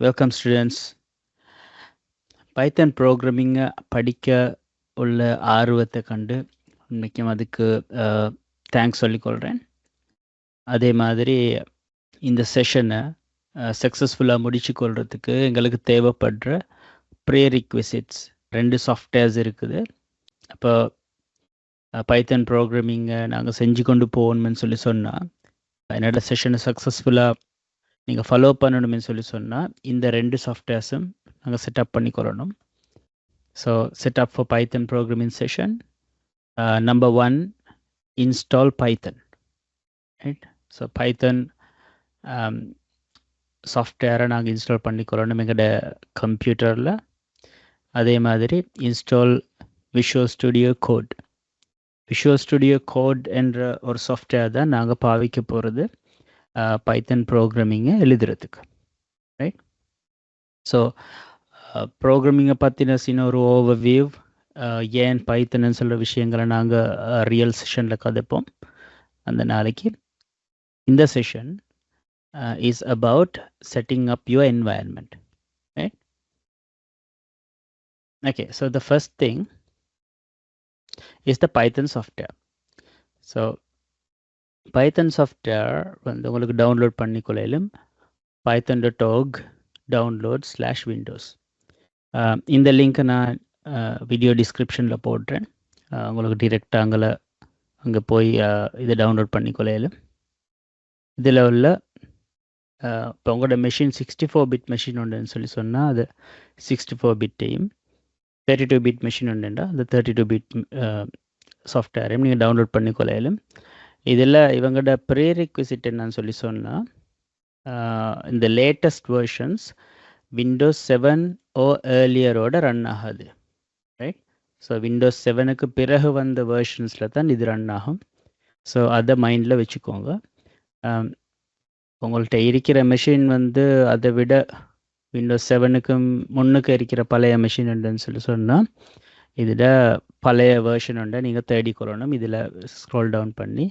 Welcome students. பைத்தன் ப்ரோக்ராமிங்கை படிக்க உள்ள ஆர்வத்தை கண்டு உண்மைக்கும் அதுக்கு தேங்க்ஸ் சொல்லிக்கொள்கிறேன். அதே மாதிரி இந்த செஷனை சக்ஸஸ்ஃபுல்லாக முடிச்சு கொள்றதுக்கு எங்களுக்கு தேவைப்படுற ப்ரீரிக்விசிட்ஸ் 2 சாஃப்ட்வேர்ஸ் இருக்குது. அப்போ பைத்தன் ப்ரோக்ராமிங்கை நாங்கள் செஞ்சு கொண்டு போகணும்னு சொன்னால் என்னோட செஷனை சக்ஸஸ்ஃபுல்லாக நீங்கள் ஃபாலோ பண்ணணும்னு சொன்னால் இந்த 2 சாஃப்ட்வேர்ஸும் நாங்கள் செட்டப் பண்ணிக்கொள்ளணும். So setup for python programming session. Number 1, install Python. Right? ஸோ பைத்தன் சாஃப்ட்வேரை நாங்கள் இன்ஸ்டால் பண்ணிக்கொள்ளணும் எங்களோட கம்ப்யூட்டரில். அதே மாதிரி install visual studio code. Visual studio code என்ற ஒரு சாஃப்ட்வேர் தான் நாங்கள் பாவிக்க போகிறது பைத்தன் ப்ரோக்ராமிங்கை எழுதுறதுக்கு. ரைட்? ஸோ ப்ரோக்ராமிங்கை பற்றின ஒரு ஓவர்வியூ, ஏன் பைத்தன்னு சொல்கிற விஷயங்களை நாங்கள் ரியல் செஷனில் கதைப்போம் அந்த நாளைக்கு. இந்த session is about setting up your environment. Right? Okay, so the first thing is the Python software. So Python software வந்து உங்களுக்கு டவுன்லோட் பண்ணிக்கொள்ளும் python.org download/windows. இந்த லிங்க்கை நான் வீடியோ டிஸ்கிரிப்ஷனில் போடுறேன். உங்களுக்கு டிரெக்டாக அங்கே போய் இதை டவுன்லோட் பண்ணிக்கொள்ளும். இதில் உள்ள இப்போ உங்களோட மெஷின் 64-பிட் மெஷின் உண்டுன்னு சொன்னால் அது 64-பிட்டையும், 32-பிட் மெஷின் உண்டுண்டா அந்த 32-பிட் சாஃப்ட்வேரையும் நீங்கள் டவுன்லோட் பண்ணிக்கொள்ளும். இதில் இவங்களோட ப்ரீரிக்விசிட் என்னன்னு சொன்னால் இந்த லேட்டஸ்ட் வெர்ஷன்ஸ் விண்டோஸ் 7 ஓ ஏர்லியரோட ரன் ஆகாது. ரைட்? ஸோ விண்டோஸ் 7க்கு பிறகு வந்த வெர்ஷன்ஸில் தான் இது ரன் ஆகும். ஸோ அதை மைண்டில் வச்சுக்கோங்க. உங்கள்கிட்ட இருக்கிற மெஷின் வந்து அதை விட விண்டோஸ் 7க்கு முன்னுக்கு இருக்கிற பழைய மெஷின் உண்டுன்னு சொன்னால் இதில் பழைய வெர்ஷன் உண்டை நீங்கள் தேடிக்கொள்ளணும். இதில் ஸ்க்ரோல் டவுன் பண்ணி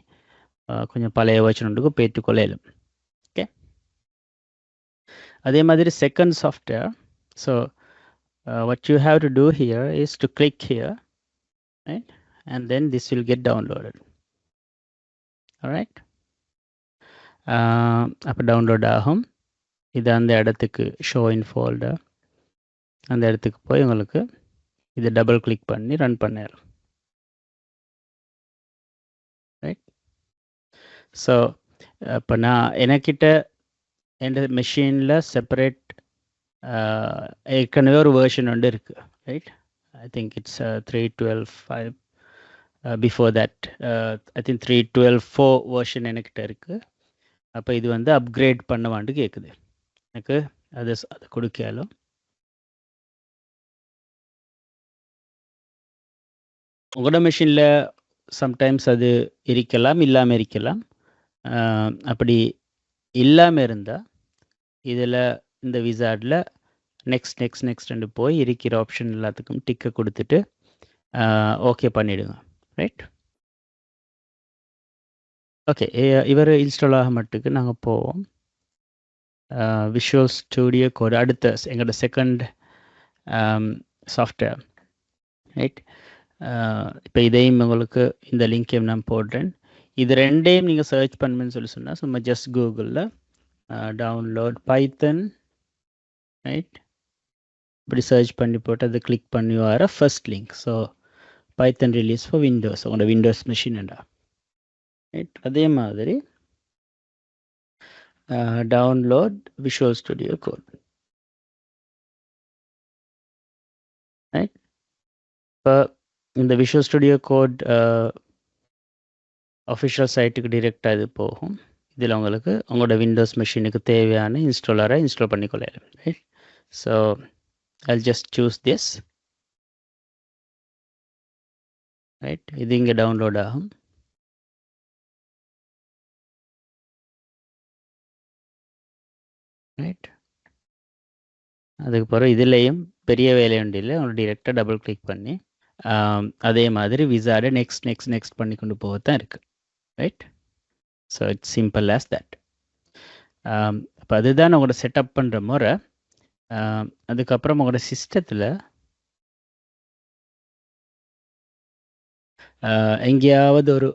கொஞ்சம் பழைய வெர்ஷன் உண்டுக்கு பேற்றுக்கொள்ளும். ஓகே, அதே மாதிரி second software. So what you have to do here is to click here, right? And then this will get downloaded. All right? அப்போ டவுன்லோட் ஆகும். இது அந்த இடத்துக்கு ஷோ இன் ஃபோல்டர், அந்த இடத்துக்கு போய் உங்களுக்கு இதை டபுள் கிளிக் பண்ணி ரன் பண்ணிடலாம். ரைட்? ஸோ இப்போ நான் எனக்கிட்ட என் மெஷினில் செப்பரேட் ஏற்கனவே ஒரு வேர்ஷன் ஒன்று இருக்குது. Right? I think it's 3.12.5. Before that I think 3.12.4 version எனக்கிட்ட இருக்குது. அப்போ இது வந்து அப்கிரேட் பண்ணவாண்டு கேட்குது எனக்கு. அதை கொடுக்காலும் உங்களோட மெஷினில் சம்டைம்ஸ் அது இருக்கலாம், இல்லாமல் இருக்கலாம். அப்படி இல்லாமல் இருந்தால் இதில் இந்த விசார்டில் நெக்ஸ்ட் நெக்ஸ்ட் நெக்ஸ்ட் போய் இருக்கிற ஆப்ஷன் எல்லாத்துக்கும் டிக்கை கொடுத்துட்டு ஓகே பண்ணிவிடுங்க. ரைட்? ஓகே, இவர் இன்ஸ்டால் ஆக மட்டுக்கு நாங்கள் போவோம். விஷுவல் ஸ்டுடியோ கோட் அடுத்த எங்களோட செகண்ட் சாஃப்ட்வேர். ரைட்? இப்போ இதையும் உங்களுக்கு இந்த லிங்க்கையும் நான் போடுறேன். இது ரெண்டையும் நீங்கள் சர்ச் பண்ணுன்னு சொன்னால் சும்மா ஜஸ்ட் கூகுளில் டவுன்லோட் பைத்தன், ரைட், இப்படி சர்ச் பண்ணி போட்டு அதை கிளிக் பண்ணி வர first link. So python release for windows, உங்களோட விண்டோஸ் மிஷின்டா. ரைட்? அதே மாதிரி download visual studio code. Right? இப்போ இந்த விஷுவல் ஸ்டுடியோ கோட் அஃபிஷியல் சைட்டுக்கு டிரெக்டாக இது போகும். இதில் உங்களுக்கு உங்களோட விண்டோஸ் மெஷினுக்கு தேவையான இன்ஸ்டாலரை இன்ஸ்டால் பண்ணிக்கொள்ளலாம். Right? So I'll just choose this. Right? இது இங்கே டவுன்லோட் ஆகும். ரைட்? அதுக்கு பிறகு இதுலேயும் பெரிய வேலை ஒன்று இல்லை, உங்களை டிரெக்டாக டபுள் கிளிக் பண்ணி அதே மாதிரி விசார்டை நெக்ஸ்ட் நெக்ஸ்ட் நெக்ஸ்ட் பண்ணி கொண்டு போகத்தான் இருக்குது. Right? So it's simple as that. அப்போ அதுதான் உங்களோட செட்டப் பண்ணுற முறை. அதுக்கப்புறம் உங்களோட சிஸ்டத்தில் எங்கேயாவது ஒரு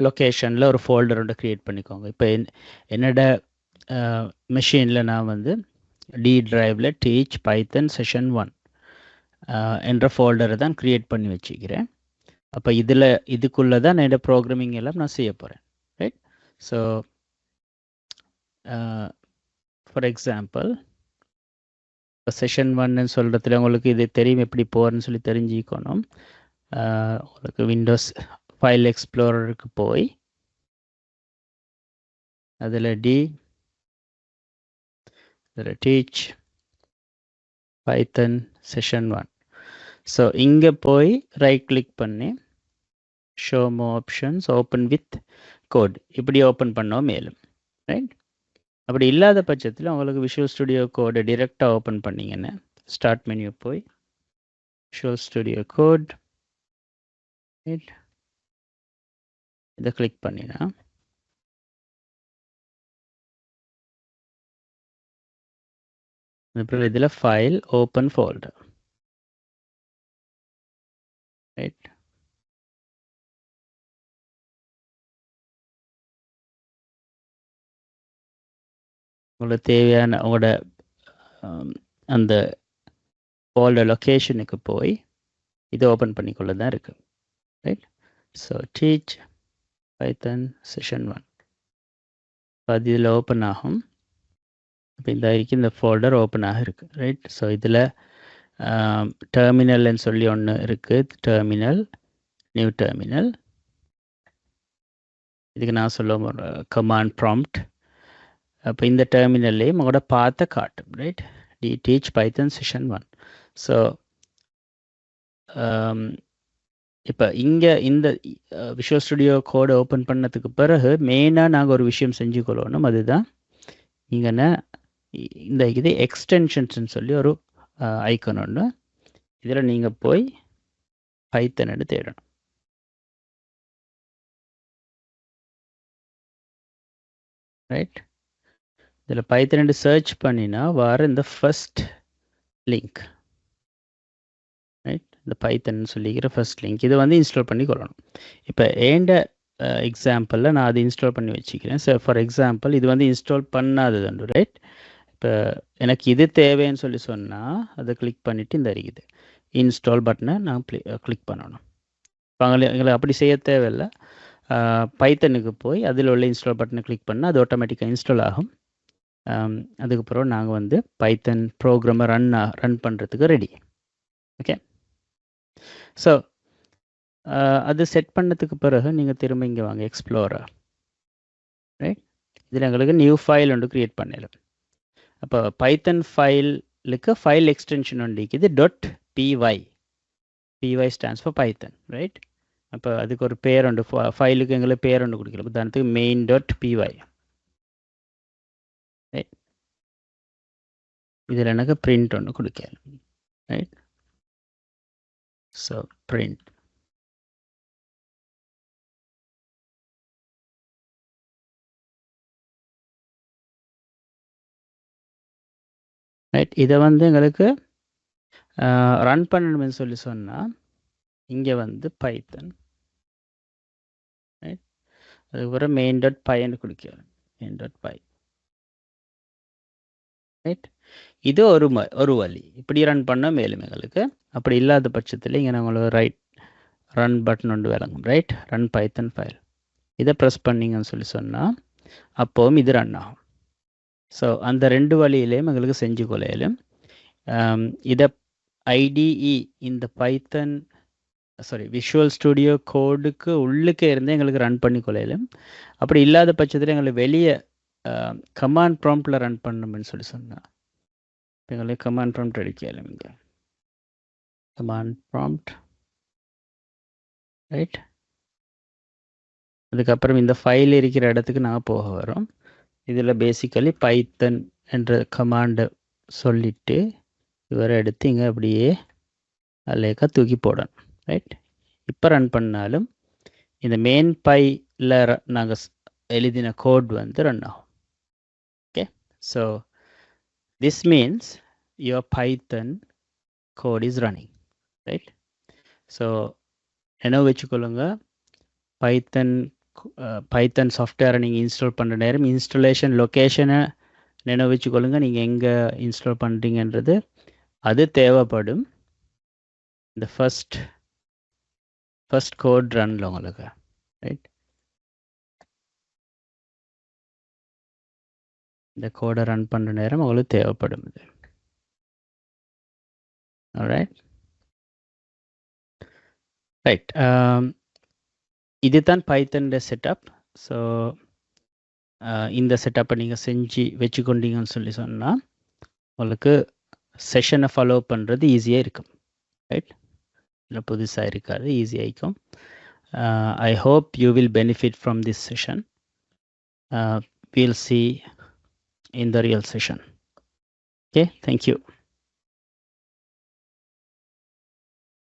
லொக்கேஷனில் ஒரு ஃபோல்டர் ஒன்று க்ரியேட் பண்ணிக்கோங்க. இப்போ என்னோட மெஷினில் நான் வந்து டி டிரைவில் டீச் பைத்தன் செஷன் 1 என்ற ஃபோல்டரை தான் க்ரியேட் பண்ணி வச்சுக்கிறேன். அப்போ இதுக்குள்ளே தான் என்னோட ப்ரோக்ராமிங் எல்லாம் நான் செய்ய போகிறேன். ரைட். ஸோ ஃபார் எக்ஸாம்பிள் இப்போ செஷன் 1ன்னு சொல்கிறதுல உங்களுக்கு இது தெரியும் எப்படி போகிறேன்னு சொல்லி தெரிஞ்சுக்கணும். உங்களுக்கு விண்டோஸ் ஃபைல் எக்ஸ்ப்ளோரருக்கு போய் அதில் டீச் பைத்தன் செஷன் 1. ஸோ இங்கே போய் ரைட் கிளிக் பண்ணி ஷோ மோ ஆப்ஷன்ஸ் ஓப்பன் வித் கோட் இப்படி ஓப்பன் பண்ணோம் மேலும். ரைட். அப்படி இல்லாத பட்சத்தில் உங்களுக்கு விஷுவல் ஸ்டுடியோ கோடை டிரெக்டாக ஓப்பன் பண்ணிங்கன்னா ஸ்டார்ட் மெனு போய் விஷுவல் ஸ்டுடியோ கோட் இதை கிளிக் பண்ணினா அப்புறம் இதில் ஃபைல் ஓப்பன் ஃபோல்டர். ரைட். உங்களுக்கு தேவையான உங்களோட அந்த ஃபோல்டர் லொக்கேஷனுக்கு போய் இதை ஓப்பன் பண்ணிக்கொள்ள தான் இருக்குது. ரைட். ஸோ டீச் பைத்தன் செஷன் 1 அது இதில் ஓப்பன் ஆகும். இப்போ இந்த ஃபோல்டர் ஓப்பன் ஆக இருக்குது. ரைட். ஸோ இதில் டெர்மினல்னு சொல்லி ஒன்று இருக்குது. Terminal, new terminal. இதுக்கு நான் சொல்ல கமாண்ட் ப்ராம்ப்ட். அப்போ இந்த டெர்மினல்லையும் உங்களோட பார்த்த காட்டும். ரைட். டீச் பைத்தன் செஷன் 1. ஸோ இப்போ இங்கே இந்த விஷுவல் ஸ்டுடியோ கோடை ஓப்பன் பண்ணதுக்கு பிறகு மெயினாக நாங்கள் ஒரு விஷயம் செஞ்சுக்கொள்ளணும். அதுதான் இங்கே இந்த இது எக்ஸ்டென்ஷன்ஸ்ன்னு சொல்லி ஒரு ஐக்கன் ஒன்று. இதில் நீங்கள் போய் பைத்தன் தேடணும். ரைட். இதில் பைத்தன் சர்ச் பண்ணினா வர இந்த ஃபர்ஸ்ட் லிங்க். ரைட். இந்த பைத்தன் சொல்லிக்கிற ஃபர்ஸ்ட் லிங்க் இதை வந்து இன்ஸ்டால் பண்ணி கொள்ளணும். இப்போ ஏண்ட எக்ஸாம்பிளில் நான் அதை இன்ஸ்டால் பண்ணி வச்சுக்கிறேன். ஸோ ஃபார் எக்ஸாம்பிள் இது வந்து இன்ஸ்டால் பண்ணாதது உண்டு. ரைட். இப்போ எனக்கு இது தேவைன்னு சொல்லி சொன்னால் அதை கிளிக் பண்ணிவிட்டு இந்த இருக்குது இன்ஸ்டால் பட்டனை நான் கிளிக் பண்ணணும். இப்போ எங்களுக்கு அப்படி செய்ய தேவையில்லை. பைத்தனுக்கு போய் அதில் உள்ள இன்ஸ்டால் பட்டனை கிளிக் பண்ணால் அது ஆட்டோமேட்டிக்காக இன்ஸ்டால் ஆகும். அதுக்கப்புறம் நாங்கள் வந்து பைத்தன் ப்ரோக்ராமை ரன் பண்ணுறதுக்கு ரெடி. ஓகே. ஸோ அது செட் பண்ணதுக்கு பிறகு நீங்கள் திரும்ப இங்கே வாங்க எக்ஸ்ப்ளோரர். ரைட். இதில் எங்களுக்கு நியூ ஃபைல் ஒன்று க்ரியேட் பண்ணிடலாம். அப்போ பைத்தன் ஃபைலுக்கு ஃபைல் எக்ஸ்டென்ஷன் ஒன்று இருக்குது .py. py stands for Python. Right. அப்போ அதுக்கு ஒரு பேர் உண்டு. ஃபைலுக்கு எங்களுக்கு பேர் ஒன்று கொடுக்கலாம். உதாரணத்துக்கு main.py. ரைட். இதில் எனக்கு பிரிண்ட் ஒன்று கொடுக்கலாம். ரைட். So print. ரைட். இதை வந்து எங்களுக்கு ரன் பண்ணணும்னு சொல்லி சொன்னால் இங்கே வந்து பைத்தன். ரைட். அதுக்கப்புறம் main.pyன்னு கொடுக்கலாம். main.py. ரைட். இது ஒரு வழி. இப்படி ரன் பண்ண மேலும் எங்களுக்கு. அப்படி இல்லாத பட்சத்தில் இங்கே நம்மளுக்கு ரன் பட்டன் ஒன்று விளங்கும். ரைட். ரன் பைத்தன் ஃபைல் இதை ப்ரெஸ் பண்ணிங்கன்னு சொல்லி சொன்னால் அப்போவும் இது ரன் ஆகும். ஸோ அந்த ரெண்டு வழியிலையும் எங்களுக்கு செஞ்சு கொள்ளையிலும் இதை ஐடிஇ இந்த பைத்தன் விஷுவல் ஸ்டுடியோ கோடுக்கு உள்ளுக்கே இருந்து எங்களுக்கு ரன் பண்ணி கொள்ளையிலும். அப்படி இல்லாத பட்சத்தில் எங்களுக்கு வெளியே கமாண்ட் ப்ராம்ப்டில் ரன் பண்ணணும்னு சொல்லி சொன்னால் எங்களுக்கு கமாண்ட் ப்ராம்ப்ட் அடிக்கலாம். இங்கே கமாண்ட் ப்ராம்ப்ட். ரைட். அதுக்கப்புறம் இந்த ஃபைல் இருக்கிற இடத்துக்கு நான் போக வரோம். இதில் பேசிக்கலி பைத்தன் என்ற கமாண்டை சொல்லிவிட்டு இவரை எடுத்து இங்கே அப்படியே அல்லேக்கா தூக்கி போடணும். ரைட். இப்போ ரன் பண்ணாலும் இந்த மெயின் பையில் நாங்கள் எழுதின கோட் வந்து ரன் ஆகும். Okay. So this means your Python code is running, right? So என்ன வச்சுக்கொள்ளுங்க, பைத்தன் சாஃப்ட்வேரை நீங்கள் இன்ஸ்டால் பண்ணுற நேரம் இன்ஸ்டாலேஷன் லொக்கேஷனை நினைவு வச்சுக்கொள்ளுங்க, நீங்கள் எங்கே இன்ஸ்டால் பண்ணுறீங்கன்றது அது தேவைப்படும் இந்த ஃபர்ஸ்ட் கோட் ரன்ல உங்களுக்கு, ரைட்? இந்த கோடை ரன் பண்ணுற நேரம் உங்களுக்கு தேவைப்படும் இது. Alright, right. இதுதான் பைத்தனோட செட்டப். ஸோ இந்த செட்டப்பை நீங்கள் செஞ்சு வச்சுக்கொண்டீங்கன்னு சொல்லி சொன்னால் உங்களுக்கு செஷனை ஃபாலோ பண்ணுறது ஈஸியாக இருக்கும், ரைட்? இல்லை புதுசாக இருக்காது, ஈஸியாக இருக்கும். I hope you will benefit from this session. We'll see in the real session. Okay, thank you.